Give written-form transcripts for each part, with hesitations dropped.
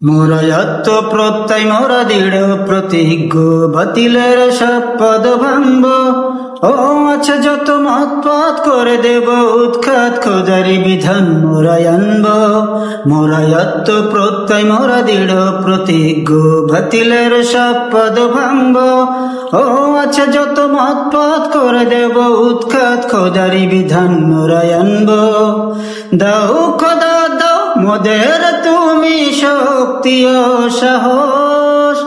মোরা আত্মপ্রত্যয় মোরা দৃঢ় প্রতিজ্ঞ, বাতিলের সব পদ ভাঙব। ও আছে যত মতপথ করে দেব উৎখাত, খোদারি বিধান মোরা আনব। মোরা আত্মপ্রত্যয় মোরা দৃঢ় প্রতিজ্ঞ, বাতিলের সব পদ ভাঙব। ও আছে যত মতপথ করে দেব উৎখাত, খোদারি বিধান মোরা আনব। দাও খোদা দাও মোদের তুমি শক্তি ও সাহস,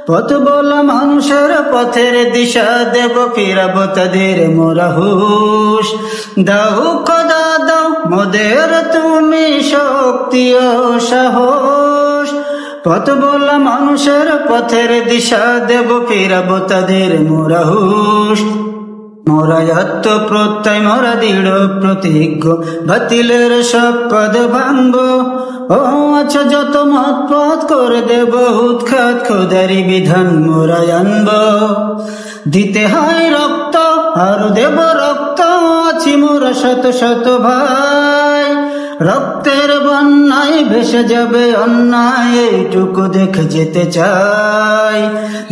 পথ বলা মানুষের পথের দিশা দেব, ফিরাব তাদের মোরা হুশ। দাও খোদা দাও মোদের তুমি শক্তি ও সাহস, পথ বলা মানুষের পথের দিশা দেব, ফিরাব তাদের মোরা হুশ। মোরা আত্মপ্রত্যয় মোরা দৃঢ় প্রতিজ্ঞ, বাতিলের সব পদ ভাঙব। ও আচ্ছা যত মতপথ করে দেব উৎখাত, খোদারি বিধান মোরা আনব। দিতে হয় রক্ত আর দেব রক্ত, আছি মোরা শত শত ভাই। রক্তের বন্যায় ভেসে যাবে অন্যায়, এইটুকু দেখে যেতে চাই।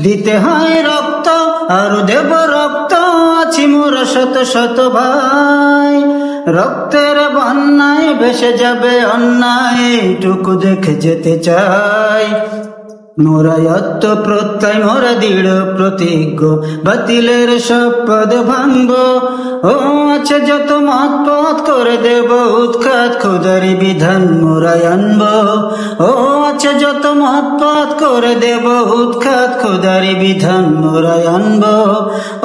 দিতে হয় রক্ত আর দেব রক্ত, আছি মোরা শত শত ভাই। রক্তের বন্যায় ভেসে যাবে অন্যায়, এইটুকু দেখে যেতে চাই। মোরা আত্মপ্রত্যয় মোরা দৃঢ় প্রতিজ্ঞ, বাতিলের সব পদ ভাঙব। ও আছে যত মতপথ করে দেব উৎখাত, খোদারি বিধান মোরা আনব। ও আছে যত মতপথ করে দেব উৎখাত, খোদারি বিধান মোরা আনব।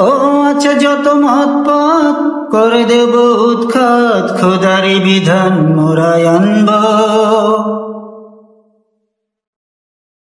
ও আছে যত মতপথ করে দেব উৎখাত, খোদারি বিধান মোরা আনব।